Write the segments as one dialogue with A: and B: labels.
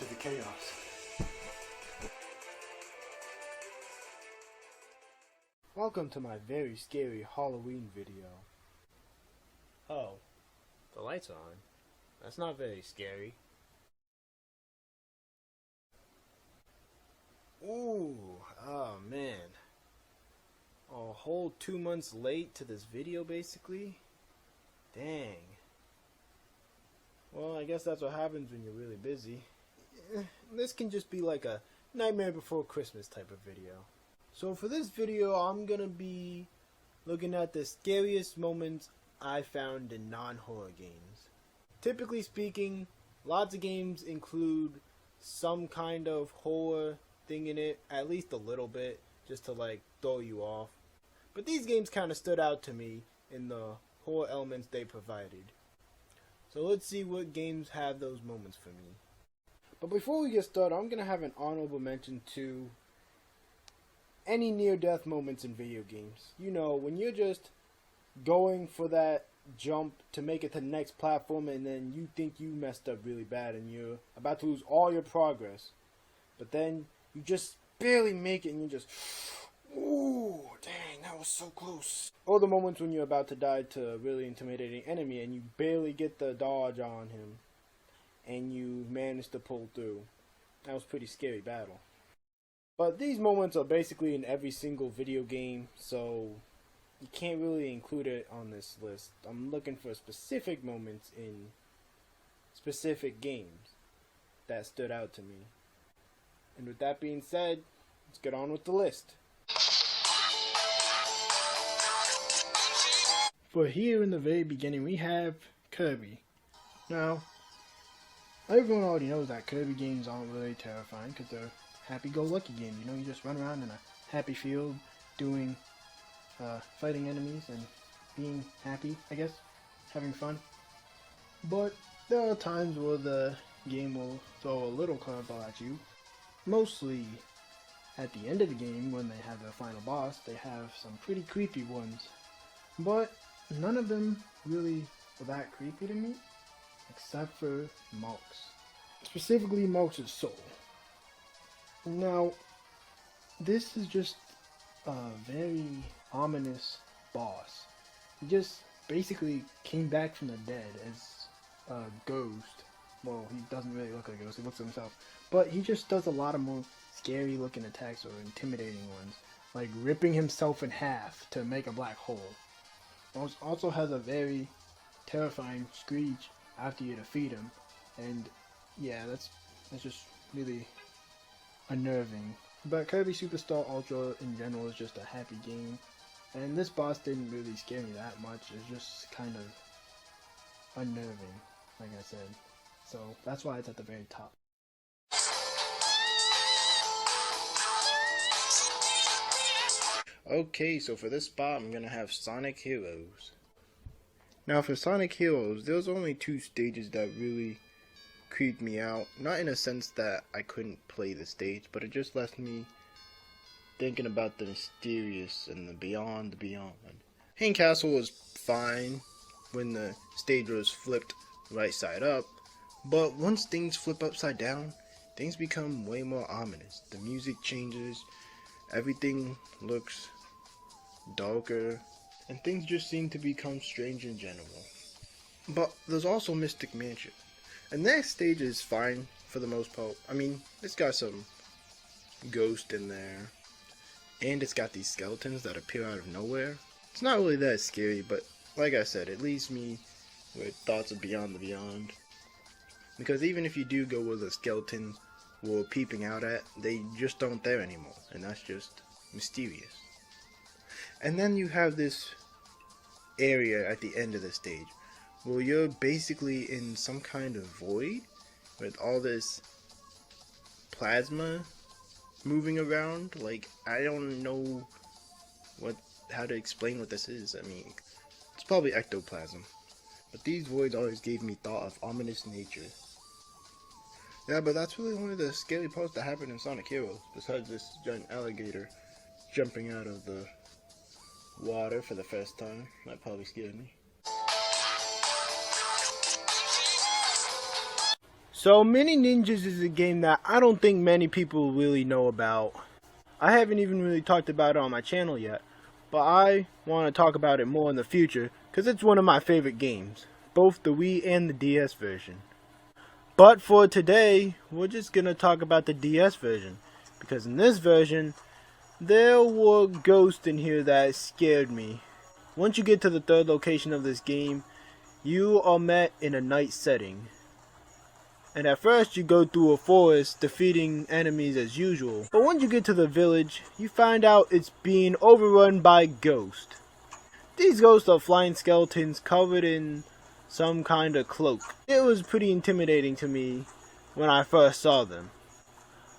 A: into the chaos. Welcome to my very scary Halloween video. Oh, the lights are on. That's not very scary. Ooh, oh man. A whole 2 months late to this video basically? Dang. Well, I guess that's what happens when you're really busy. This can just be like a Nightmare Before Christmas type of video. So for this video, I'm gonna be looking at the scariest moments I found in non-horror games. Typically speaking, lots of games include some kind of horror thing in it, at least a little bit, just to like throw you off. But these games kind of stood out to me in the horror elements they provided. So let's see what games have those moments for me. But before we get started, I'm going to have an honorable mention to any near-death moments in video games. You know, when you're just going for that jump to make it to the next platform and then you think you messed up really bad and you're about to lose all your progress. But then you just barely make it and you just, ooh, dang, that was so close. Or the moments when you're about to die to a really intimidating enemy and you barely get the dodge on him and you manage to pull through. That was a pretty scary battle. But these moments are basically in every single video game, so you can't really include it on this list. I'm looking for specific moments in specific games that stood out to me. And with that being said, let's get on with the list. For here in the very beginning, we have Kirby. Now, everyone already knows that Kirby games aren't really terrifying because they're happy-go-lucky games. You know, you just run around in a happy field doing, fighting enemies and being happy, I guess, having fun. But there are times where the game will throw a little curveball at you. Mostly at the end of the game, when they have their final boss, they have some pretty creepy ones. But none of them really were that creepy to me, except for Mox. Specifically, Mox's soul. Now, this is just a very ominous boss. He just basically came back from the dead as a ghost. Well, he doesn't really look like a ghost, he looks like himself. But he just does a lot of more scary looking attacks or intimidating ones. Like ripping himself in half to make a black hole. Also has a very terrifying screech after you defeat him. And yeah, that's just really unnerving. But Kirby Superstar Ultra in general is just a happy game. And this boss didn't really scare me that much. It's just kind of unnerving, like I said. So that's why it's at the very top. Okay, so for this spot, I'm going to have Sonic Heroes. Now for Sonic Heroes, there's only 2 stages that really creeped me out. Not in a sense that I couldn't play the stage, but it just left me thinking about the mysterious and the beyond the beyond. Hang Castle was fine when the stage was flipped right side up, but once things flip upside down, things become way more ominous. The music changes, everything looks darker, and things just seem to become strange in general. But there's also Mystic Mansion. And that stage is fine for the most part. I mean, it's got some ghost in there, and it's got these skeletons that appear out of nowhere. It's not really that scary, but like I said, it leaves me with thoughts of beyond the beyond. Because even if you do go where the skeletons were peeping out at, they just aren't there anymore, and that's just mysterious. And then you have this area at the end of the stage where you're basically in some kind of void with all this plasma moving around. Like, I don't know how to explain what this is. I mean, it's probably ectoplasm. But these voids always gave me thought of ominous nature. Yeah, but that's really one of the scary parts that happened in Sonic Heroes, besides this giant alligator jumping out of the water for the first time. That probably scared me. So Mini Ninjas is a game that I don't think many people really know about. I haven't even really talked about it on my channel yet, but I want to talk about it more in the future because it's one of my favorite games, both the Wii and the DS version. But for today, we're just going to talk about the DS version, because in this version, there were ghosts in here that scared me. Once you get to the third location of this game, you are met in a night setting. And at first you go through a forest defeating enemies as usual. But once you get to the village, you find out it's being overrun by ghosts. These ghosts are flying skeletons covered in some kind of cloak. It was pretty intimidating to me when I first saw them.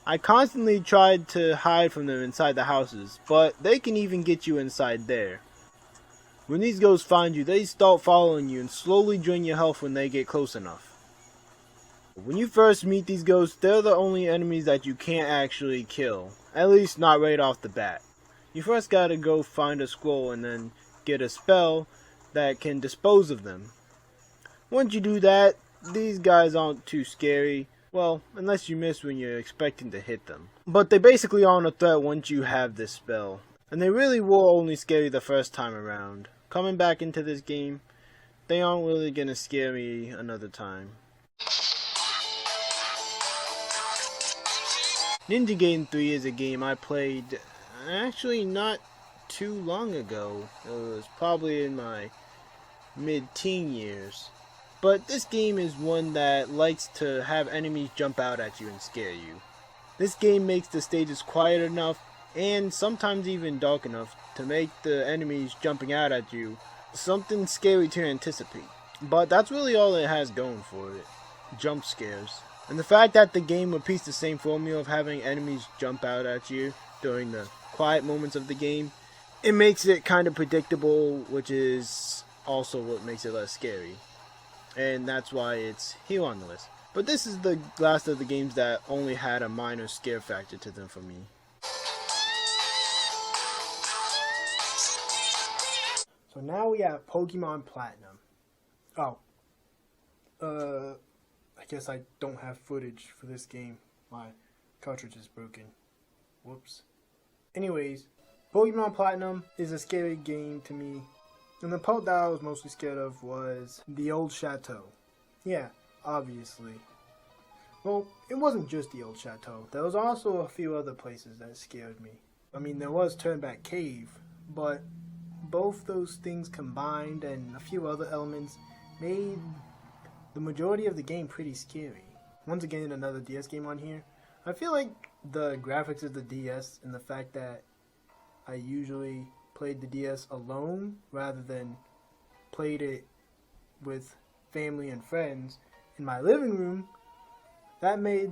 A: I constantly tried to hide from them inside the houses, but they can even get you inside there. When these ghosts find you, they start following you and slowly drain your health when they get close enough. When you first meet these ghosts, they're the only enemies that you can't actually kill. At least not right off the bat. You first gotta go find a scroll and then get a spell that can dispose of them. Once you do that, these guys aren't too scary. Well, unless you miss when you're expecting to hit them. But they basically aren't a threat once you have this spell. And they really were only scary the first time around. Coming back into this game, they aren't really gonna scare me another time. Ninja Gaiden 3 is a game I played actually not too long ago. It was probably in my mid-teen years. But this game is one that likes to have enemies jump out at you and scare you. This game makes the stages quiet enough and sometimes even dark enough to make the enemies jumping out at you something scary to anticipate. But that's really all it has going for it. Jump scares. And the fact that the game repeats the same formula of having enemies jump out at you during the quiet moments of the game, it makes it kind of predictable, which is also what makes it less scary. And that's why it's here on the list. But this is the last of the games that only had a minor scare factor to them for me. So now we have Pokemon Platinum. I guess I don't have footage for this game. My cartridge is broken. Whoops. Anyways, Pokemon Platinum is a scary game to me. And the part that I was mostly scared of was the old chateau. Yeah, obviously. Well, it wasn't just the old chateau. There was also a few other places that scared me. I mean, there was Turnback Cave, but both those things combined and a few other elements made the majority of the game pretty scary. Once again, another DS game on here. I feel like the graphics of the DS and the fact that I usually played the DS alone rather than played it with family and friends in my living room, that made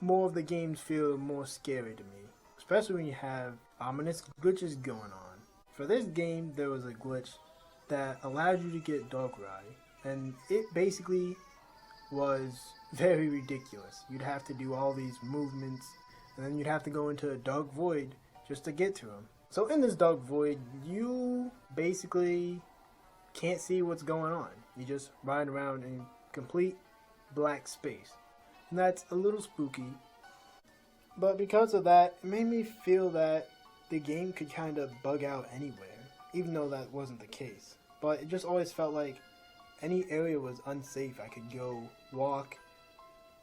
A: more of the games feel more scary to me. Especially when you have ominous glitches going on. For this game, there was a glitch that allowed you to get Darkrai. And it basically was very ridiculous. You'd have to do all these movements, and then you'd have to go into a dark void just to get to him. So in this dark void, you basically can't see what's going on. You just ride around in complete black space. And that's a little spooky. But because of that, it made me feel that the game could kind of bug out anywhere, even though that wasn't the case. But it just always felt like any area was unsafe. I could go walk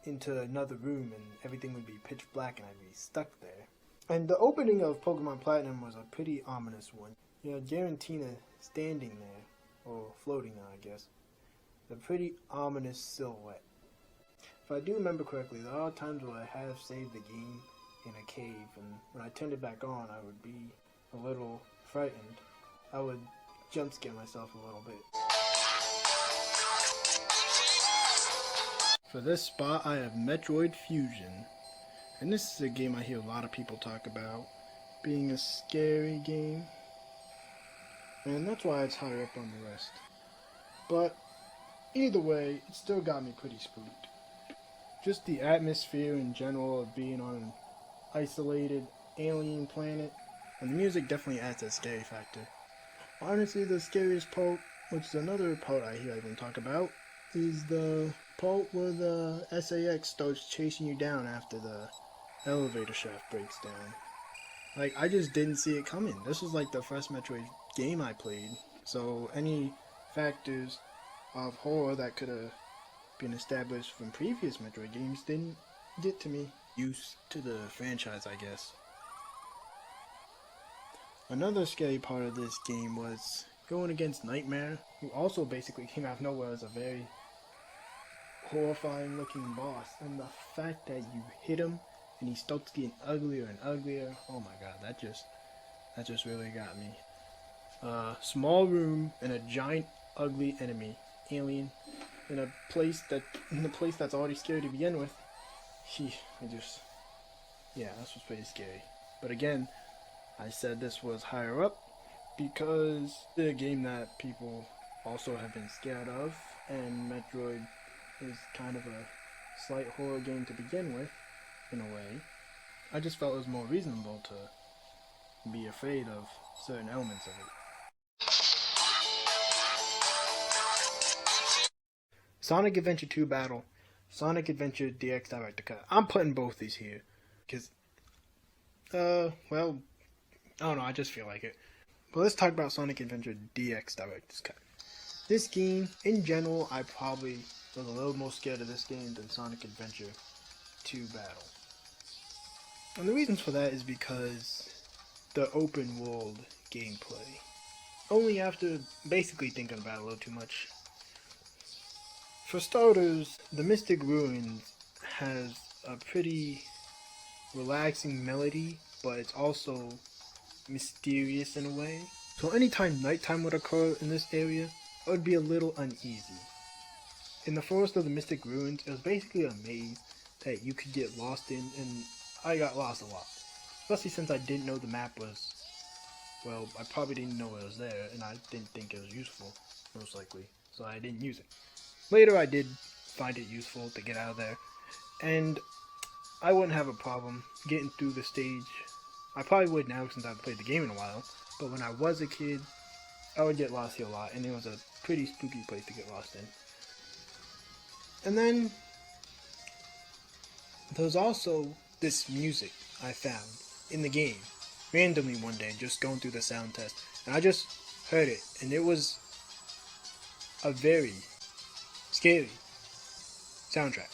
A: into another room and everything would be pitch black and I'd be stuck there. And the opening of Pokemon Platinum was a pretty ominous one. You know, Garantina standing there, or floating there I guess. A pretty ominous silhouette. If I do remember correctly, there are times where I have saved the game in a cave, and when I turned it back on I would be a little frightened. I would jump scare myself a little bit. For this spot, I have Metroid Fusion. And this is a game I hear a lot of people talk about being a scary game. And that's why it's higher up on the list. But either way, it still got me pretty spooked. Just the atmosphere in general of being on an isolated alien planet. And the music definitely adds that scary factor. Honestly, the scariest part, which is another part I hear everyone talk about, is the part where the SAX starts chasing you down after the elevator shaft breaks down. Like, I just didn't see it coming. This was like the first Metroid game I played, so any factors of horror that could have been established from previous Metroid games didn't get to me. Used to the franchise, I guess. Another scary part of this game was going against Nightmare, who also basically came out of nowhere as a very horrifying looking boss, and the fact that you hit him and he starts getting uglier and uglier, oh my god, that just really got me. Small room and a giant ugly enemy, alien, in a place that's already scary to begin with. Yeah, this was pretty scary. But again, I said this was higher up because the game that people also have been scared of, and Metroid is kind of a slight horror game to begin with, in a way. I just felt it was more reasonable to be afraid of certain elements of it. Sonic Adventure 2 Battle, Sonic Adventure DX Director Cut. I'm putting both these here because, well, I don't know, I just feel like it. But let's talk about Sonic Adventure DX Director's Cut. This game, in general, I probably was a little more scared of this game than Sonic Adventure 2 Battle. And the reasons for that is because the open world gameplay. Only after basically thinking about it a little too much. For starters, the Mystic Ruins has a pretty relaxing melody, but it's also mysterious in a way. So anytime nighttime would occur in this area, I would be a little uneasy. In the Forest of the Mystic Ruins, it was basically a maze that you could get lost in, and I got lost a lot. Especially since I didn't know the map was, well, I probably didn't know it was there, and I didn't think it was useful, most likely, so I didn't use it. Later I did find it useful to get out of there, and I wouldn't have a problem getting through the stage. I probably would now since I haven't played the game in a while, but when I was a kid, I would get lost here a lot, and it was a pretty spooky place to get lost in. And then, there's also this music I found in the game, randomly one day, just going through the sound test, and I just heard it, and it was a very scary soundtrack.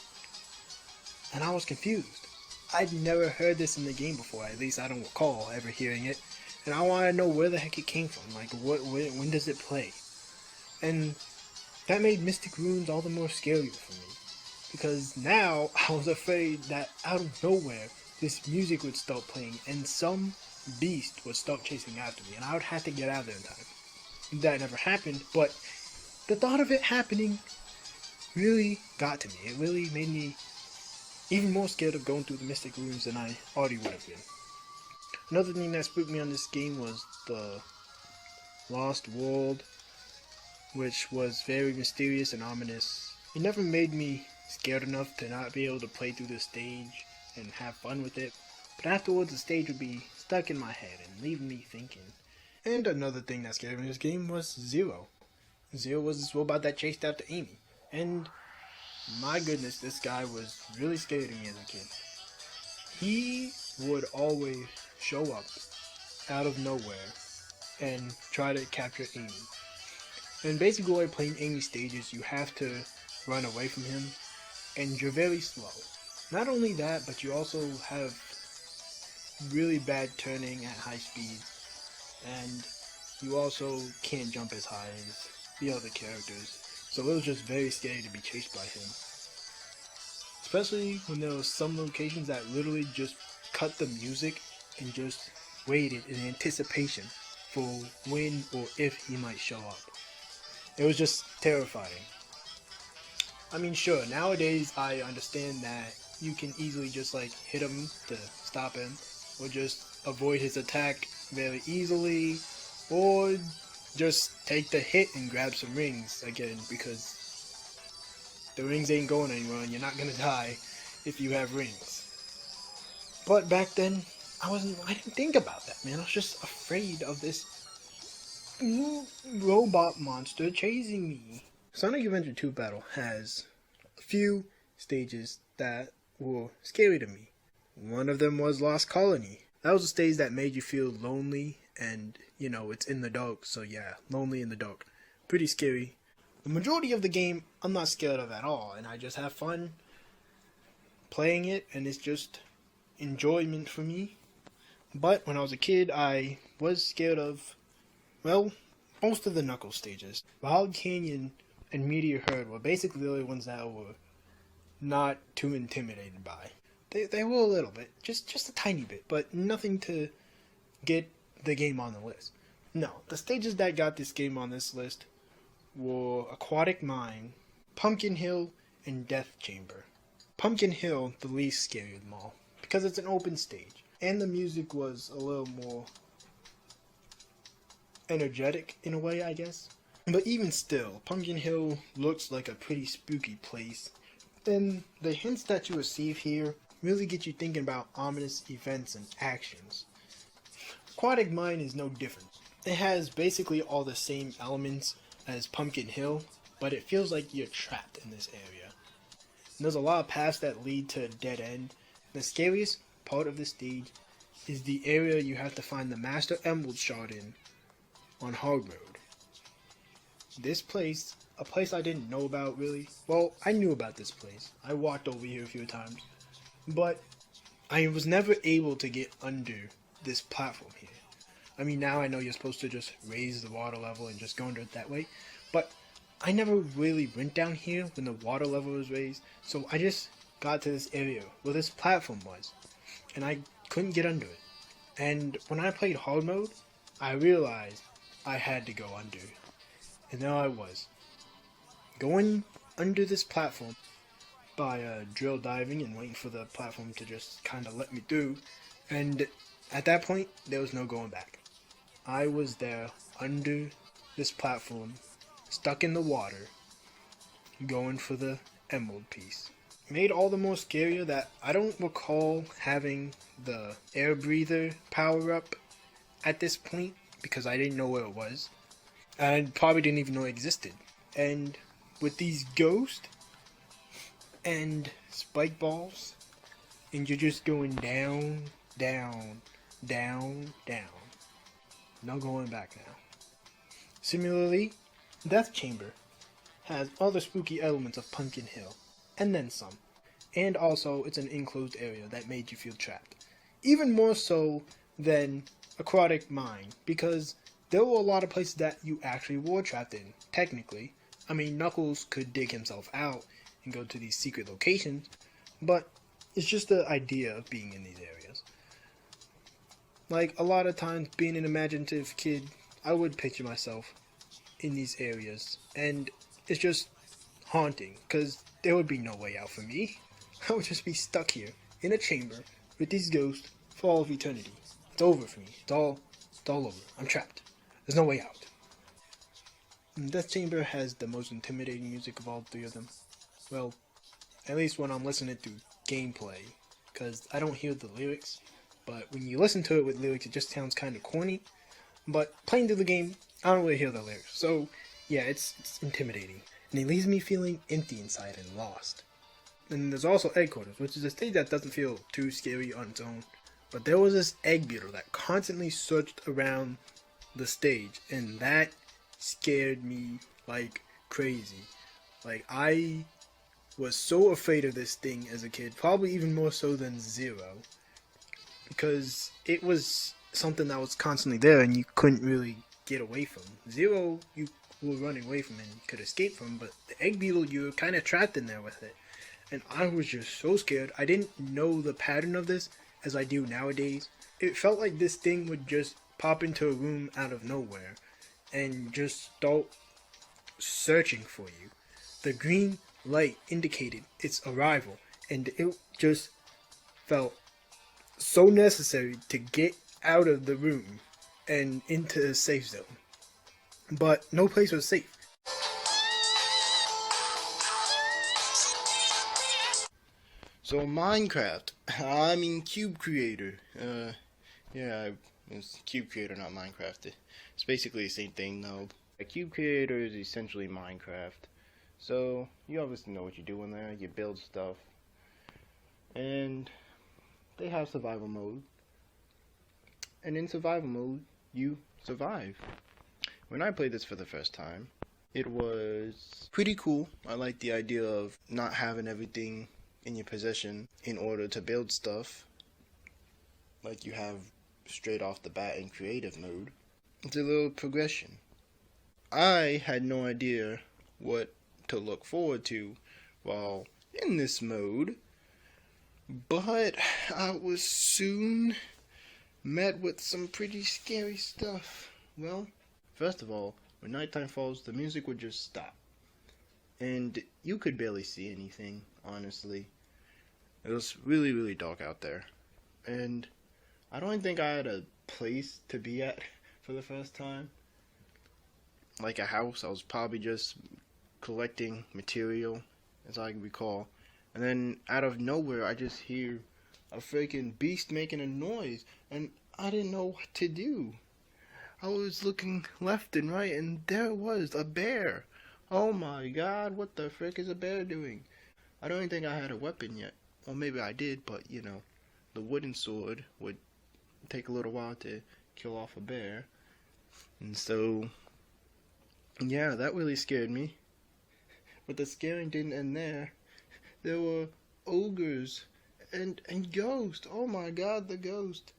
A: And I was confused. I'd never heard this in the game before, at least I don't recall ever hearing it, and I wanted to know where the heck it came from, like when does it play? And that made Mystic Ruins all the more scarier for me, because now I was afraid that out of nowhere this music would start playing and some beast would start chasing after me and I would have to get out of there in time. That never happened, but the thought of it happening really got to me. It really made me even more scared of going through the Mystic Ruins than I already would have been. Another thing that spooked me on this game was the Lost World, which was very mysterious and ominous. It never made me scared enough to not be able to play through the stage and have fun with it, but afterwards the stage would be stuck in my head and leaving me thinking. And another thing that scared me in this game was Zero. Zero was this robot that chased after Amy, and my goodness, this guy was really scary to me as a kid. He would always show up out of nowhere and try to capture Amy. And basically while playing Amy stages, you have to run away from him, and you're very slow. Not only that, but you also have really bad turning at high speeds, and you also can't jump as high as the other characters. So it was just very scary to be chased by him. Especially when there were some locations that literally just cut the music and just waited in anticipation for when or if he might show up. It was just terrifying. I mean, sure, nowadays I understand that you can easily just like hit him to stop him, or just avoid his attack very easily, or just take the hit and grab some rings again, because the rings ain't going anywhere and you're not gonna die if you have rings. But back then, I didn't think about that, man. I was just afraid of this robot monster chasing me. Sonic Adventure 2 Battle has a few stages that were scary to me. One of them was Lost Colony. That was a stage that made you feel lonely and, it's in the dark. So yeah, lonely in the dark. Pretty scary. The majority of the game, I'm not scared of at all. And I just have fun playing it. And it's just enjoyment for me. But when I was a kid, I was scared of, most of the Knuckles stages. Wild Canyon and Meteor Herd were basically the only ones that were not too intimidated by. They were a little bit, just a tiny bit, but nothing to get the game on the list. No, the stages that got this game on this list were Aquatic Mind, Pumpkin Hill, and Death Chamber. Pumpkin Hill, the least scary of them all, because it's an open stage, and the music was a little more energetic in a way, I guess. But even still, Pumpkin Hill looks like a pretty spooky place. And the hints that you receive here really get you thinking about ominous events and actions. Aquatic Mind is no different. It has basically all the same elements as Pumpkin Hill, but it feels like you're trapped in this area. And there's a lot of paths that lead to a dead end. The scariest part of the stage is the area you have to find the Master Emerald Shard in on hard mode. This place, a place I didn't know about really. Well, I knew about this place. I walked over here a few times. But I was never able to get under this platform here. I mean, now I know you're supposed to just raise the water level and just go under it that way. But I never really went down here when the water level was raised. So I just got to this area where this platform was. And I couldn't get under it. And when I played hard mode, I realized I had to go under. And there I was, going under this platform by drill diving and waiting for the platform to just kind of let me through. And at that point, there was no going back. I was there under this platform, stuck in the water, going for the emerald piece. Made all the more scarier that I don't recall having the air breather power up at this point because I didn't know where it was. I probably didn't even know it existed. And with these ghosts and spike balls, and you're just going down, down, down, down. No going back now. Similarly, Death Chamber has all the spooky elements of Pumpkin Hill, and then some. And also, it's an enclosed area that made you feel trapped. Even more so than Aquatic Mind, because there were a lot of places that you actually were trapped in, technically. I mean, Knuckles could dig himself out and go to these secret locations, but it's just the idea of being in these areas. Like, a lot of times, being an imaginative kid, I would picture myself in these areas, and it's just haunting, because there would be no way out for me. I would just be stuck here, in a chamber, with these ghosts, for all of eternity. It's over for me. It's all over. I'm trapped. There's no way out. And Death Chamber has the most intimidating music of all three of them. Well, at least when I'm listening to gameplay, because I don't hear the lyrics, but when you listen to it with lyrics, it just sounds kind of corny. But playing through the game, I don't really hear the lyrics. So, yeah, it's intimidating. And it leaves me feeling empty inside and lost. And there's also Egg Quarters, which is a stage that doesn't feel too scary on its own. But there was this egg beetle that constantly searched around the stage, and that scared me like crazy. Like, I was so afraid of this thing as a kid, probably even more so than Zero, because it was something that was constantly there and you couldn't really get away from. Zero, you were running away from and you could escape from, but the egg beetle, you were kind of trapped in there with it. And I was just so scared. I didn't know the pattern of this as I do nowadays. It felt like this thing would just pop into a room out of nowhere and just start searching for you. The green light indicated its arrival, and it just felt so necessary to get out of the room and into a safe zone. But no place was safe. So Minecraft, I mean Cube Creator. It's Cube Creator, not Minecraft. It's basically the same thing though. A Cube Creator is essentially Minecraft. So you obviously know what you do in there. You build stuff, and they have survival mode. And in survival mode, you survive. When I played this for the first time, it was pretty cool. I like the idea of not having everything in your possession in order to build stuff like you have straight off the bat in creative mode. It's a little progression. I had no idea what to look forward to while in this mode, but I was soon met with some pretty scary stuff. Well, first of all, when nighttime falls, the music would just stop. And you could barely see anything, honestly. It was really, really dark out there. And I don't think I had a place to be at for the first time. Like a house. I was probably just collecting material, as I recall. And then out of nowhere, I just hear a freaking beast making a noise. And I didn't know what to do. I was looking left and right, and there was a bear. Oh my god, what the frick is a bear doing? I don't even think I had a weapon yet. Or maybe I did, but you know, the wooden sword would take a little while to kill off a bear. And so, yeah, that really scared me. But the scaring didn't end there. There were ogres and ghosts. Oh my god, the ghost.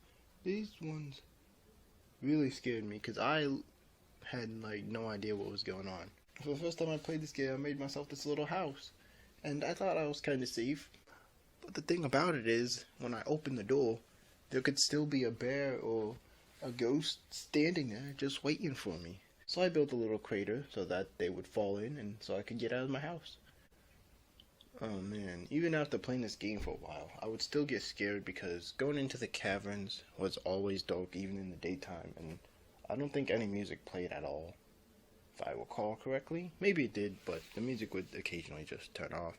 A: These ones really scared me because I had like no idea what was going on. For the first time I played this game, I made myself this little house. And I thought I was kind of safe. But the thing about it is, when I opened the door, there could still be a bear or a ghost standing there just waiting for me. So I built a little crater so that they would fall in and so I could get out of my house. Oh man, even after playing this game for a while, I would still get scared because going into the caverns was always dark even in the daytime, and I don't think any music played at all. If I recall correctly, maybe it did, but the music would occasionally just turn off.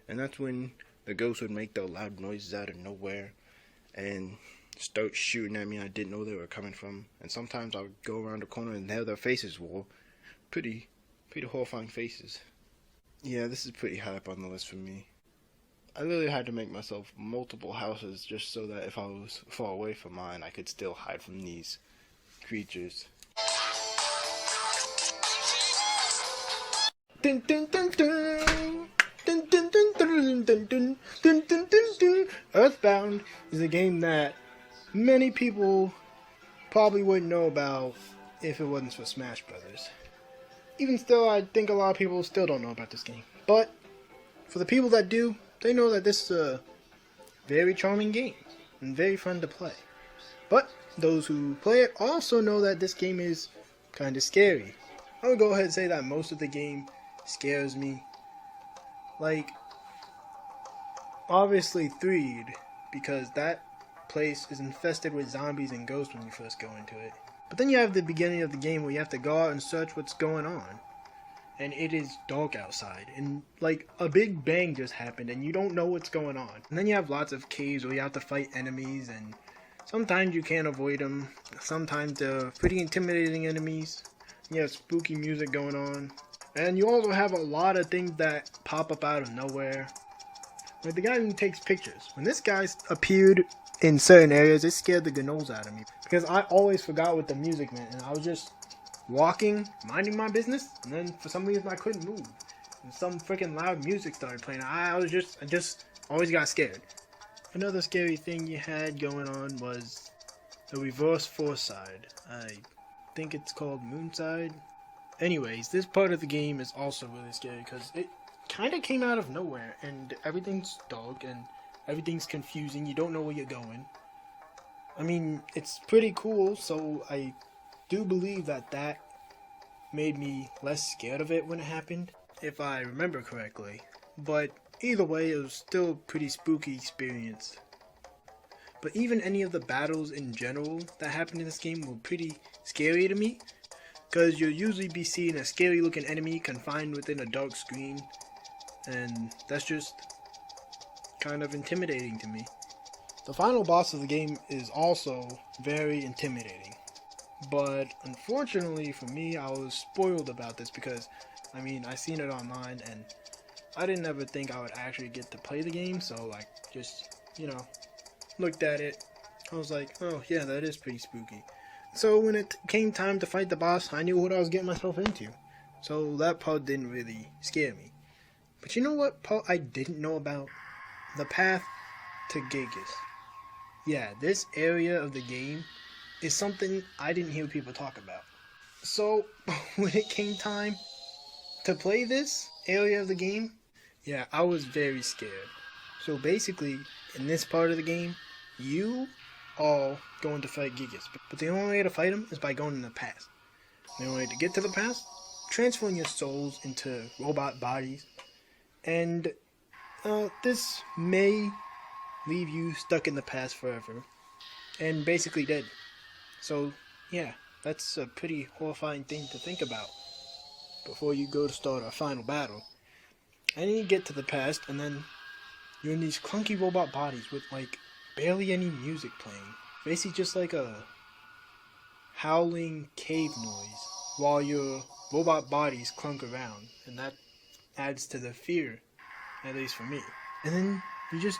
A: And that's when the ghosts would make their loud noises out of nowhere and start shooting at me. I didn't know they were coming from. And sometimes I would go around the corner and there their faces were pretty horrifying faces. Yeah, this is pretty high up on the list for me. I literally had to make myself multiple houses just so that if I was far away from mine, I could still hide from these creatures. Dun, dun, dun, dun. Dun, dun, dun, dun, dun, dun, dun, dun, dun, dun. Earthbound is a game that many people probably wouldn't know about if it wasn't for Smash Brothers. Even still, I think a lot of people still don't know about this game. But for the people that do, they know that this is a very charming game and very fun to play. But those who play it also know that this game is kind of scary. I'm gonna go ahead and say that most of the game scares me. Like, obviously 3, because that place is infested with zombies and ghosts when you first go into it. But then you have the beginning of the game where you have to go out and search what's going on. And it is dark outside. And like a big bang just happened and you don't know what's going on. And then you have lots of caves where you have to fight enemies. And sometimes you can't avoid them. Sometimes they're pretty intimidating enemies. You have spooky music going on. And you also have a lot of things that pop up out of nowhere. Like the guy who takes pictures. When this guy appeared in certain areas, it scared the gnolls out of me. Because I always forgot what the music meant. And I was just walking, minding my business. And then for some reason I couldn't move. And some freaking loud music started playing. I just always got scared. Another scary thing you had going on was the reverse force side. I think it's called Moonside. Anyways, this part of the game is also really scary because it kind of came out of nowhere and everything's dark and everything's confusing. You don't know where you're going. I mean, it's pretty cool, so I do believe that made me less scared of it when it happened, if I remember correctly. But either way, it was still a pretty spooky experience. But even any of the battles in general that happened in this game were pretty scary to me. Because you'll usually be seeing a scary looking enemy confined within a dark screen. And that's just kind of intimidating to me. The final boss of the game is also very intimidating. But unfortunately for me, I was spoiled about this because I mean, I seen it online, and I didn't ever think I would actually get to play the game, so like, just, looked at it. I was like, oh yeah, that is pretty spooky. So when it came time to fight the boss, I knew what I was getting myself into. So that part didn't really scare me. But you know what part I didn't know about? The path to Gigas. Yeah, this area of the game is something I didn't hear people talk about. So when it came time to play this area of the game, yeah, I was very scared. So basically, in this part of the game, you are going to fight Gigas. But the only way to fight him is by going in the past. The only way to get to the past, transferring your souls into robot bodies. And this may leave you stuck in the past forever. And basically dead. So, yeah, that's a pretty horrifying thing to think about before you go to start our final battle. And then you get to the past, and then you're in these clunky robot bodies with, like, barely any music playing. Basically just like a howling cave noise while your robot bodies clunk around. And that adds to the fear, at least for me. And then you just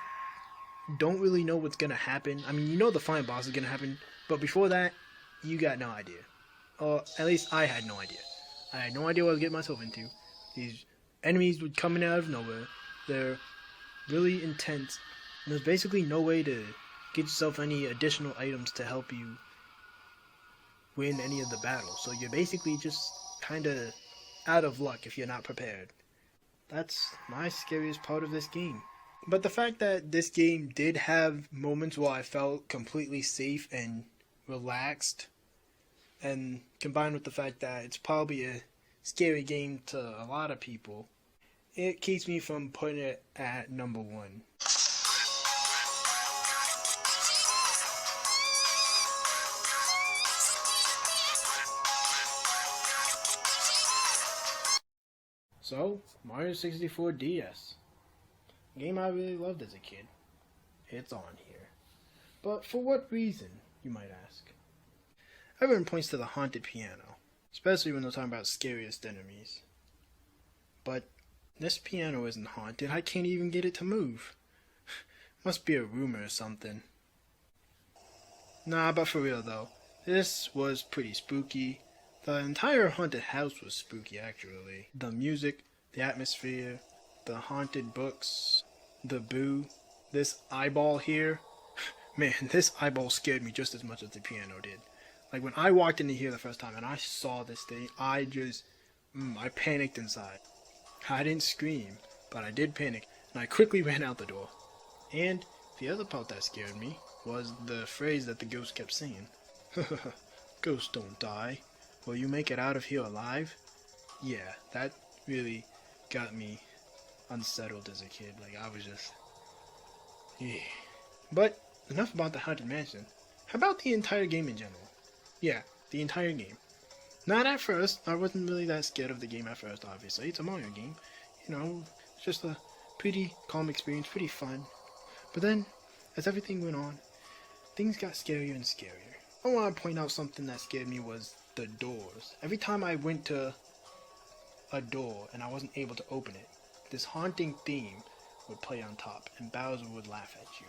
A: don't really know what's gonna happen. I mean, you know the final boss is gonna happen, but before that, you got no idea. Or at least I had no idea. I had no idea what I was getting myself into. These enemies would come in out of nowhere. They're really intense. And there's basically no way to get yourself any additional items to help you win any of the battles. So you're basically just kind of out of luck if you're not prepared. That's my scariest part of this game. But the fact that this game did have moments where I felt completely safe and relaxed, and combined with the fact that it's probably a scary game to a lot of people, it keeps me from putting it at number 1. So, Mario 64 DS. A game I really loved as a kid. It's on here. But for what reason, you might ask? Everyone points to the haunted piano, especially when they're talking about scariest enemies. But this piano isn't haunted. I can't even get it to move. Must be a rumor or something. Nah, but for real though, this was pretty spooky. The entire haunted house was spooky, actually. The music, the atmosphere, the haunted books, the boo, this eyeball here. Man, this eyeball scared me just as much as the piano did. Like, when I walked into here the first time and I saw this thing, I panicked inside. I didn't scream, but I did panic, and I quickly ran out the door. And the other part that scared me was the phrase that the ghost kept saying. Ghosts don't die. Will you make it out of here alive? Yeah, that really got me unsettled as a kid. Like, I was just... yeah. But enough about the Haunted Mansion. How about the entire game in general? Yeah, the entire game. Not at first. I wasn't really that scared of the game at first, obviously. It's a Mario game. It's just a pretty calm experience, pretty fun. But then, as everything went on, things got scarier and scarier. I want to point out something that scared me was the doors. Every time I went to a door and I wasn't able to open it, this haunting theme would play on top, and Bowser would laugh at you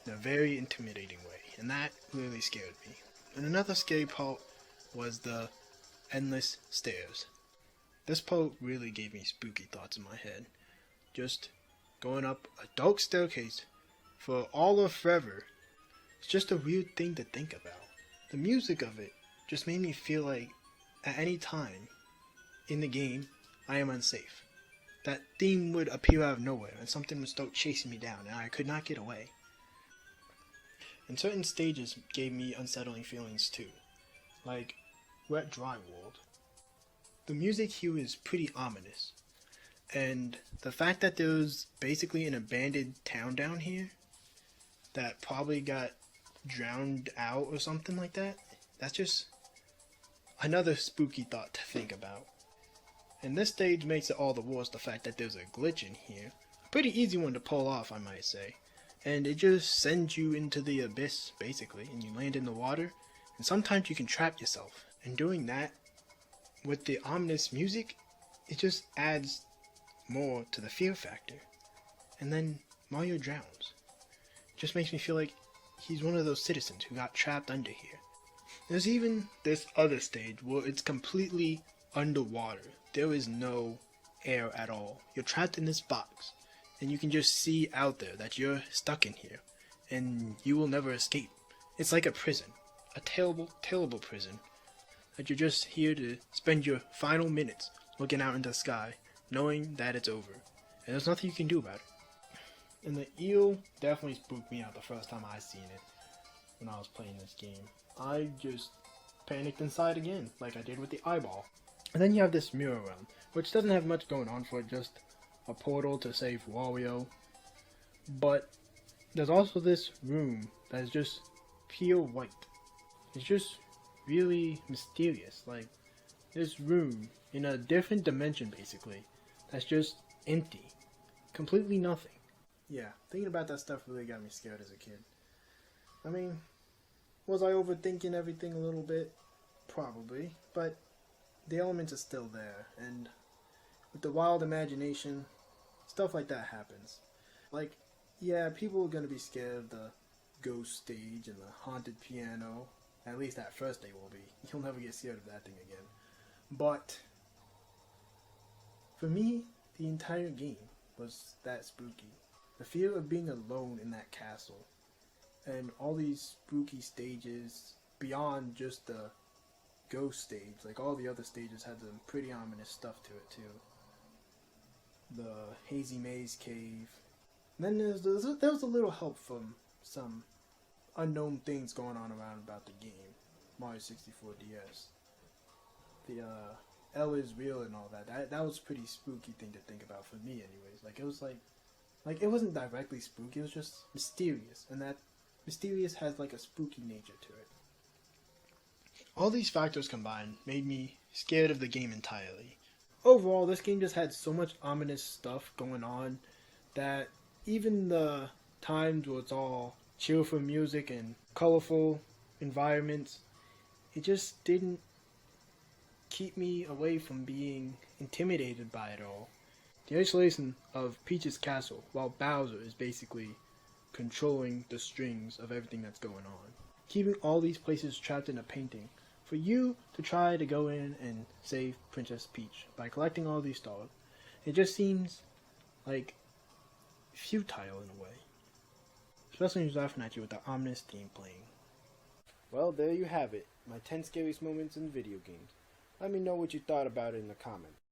A: in a very intimidating way, and that really scared me. And another scary part was the endless stairs. This part really gave me spooky thoughts in my head. Just going up a dark staircase for all of forever. It's just a weird thing to think about. The music of it just made me feel like at any time in the game I am unsafe. That theme would appear out of nowhere and something would start chasing me down and I could not get away. And certain stages gave me unsettling feelings too, like Wet Dry World. The music here is pretty ominous, and the fact that there was basically an abandoned town down here that probably got drowned out or something like that, that's just another spooky thought to think about. And this stage makes it all the worse, the fact that there's a glitch in here. A pretty easy one to pull off, I might say. And it just sends you into the abyss, basically, and you land in the water, and sometimes you can trap yourself. And doing that, with the ominous music, it just adds more to the fear factor. And then Mario drowns. It just makes me feel like he's one of those citizens who got trapped under here. There's even this other stage where it's completely underwater. There is no air at all. You're trapped in this box, and you can just see out there that you're stuck in here, and you will never escape. It's like a prison, a terrible, terrible prison, that you're just here to spend your final minutes looking out into the sky, knowing that it's over, and there's nothing you can do about it. And the eel definitely spooked me out the first time I seen it when I was playing this game. I just panicked inside again, like I did with the eyeball. And then you have this mirror realm, which doesn't have much going on for it, just a portal to save Wario. But there's also this room that is just pure white. It's just really mysterious. Like, this room in a different dimension, basically, that's just empty. Completely nothing. Yeah, thinking about that stuff really got me scared as a kid. I mean, was I overthinking everything a little bit? Probably, but the elements are still there, and with the wild imagination, stuff like that happens. Like, yeah, people are gonna be scared of the ghost stage and the haunted piano. At least at first they will be. You'll never get scared of that thing again. But for me, the entire game was that spooky. The fear of being alone in that castle, and all these spooky stages beyond just the ghost stage. Like, all the other stages had some pretty ominous stuff to it too. The hazy maze cave. And then there was a little help from some unknown things going on around about the game. Mario 64 DS. The L is real and all that. That was a pretty spooky thing to think about for me anyways. Like, it was like it wasn't directly spooky, it was just mysterious. And that mysterious has like a spooky nature to it. All these factors combined made me scared of the game entirely. Overall, this game just had so much ominous stuff going on that even the times where it's all cheerful music and colorful environments, it just didn't keep me away from being intimidated by it all. The isolation of Peach's castle, while Bowser is basically controlling the strings of everything that's going on. Keeping all these places trapped in a painting for you to try to go in and save Princess Peach by collecting all these stars. It just seems like futile in a way. Especially when he's laughing at you with the ominous theme playing. Well, there you have it. My 10 scariest moments in video games. Let me know what you thought about it in the comments.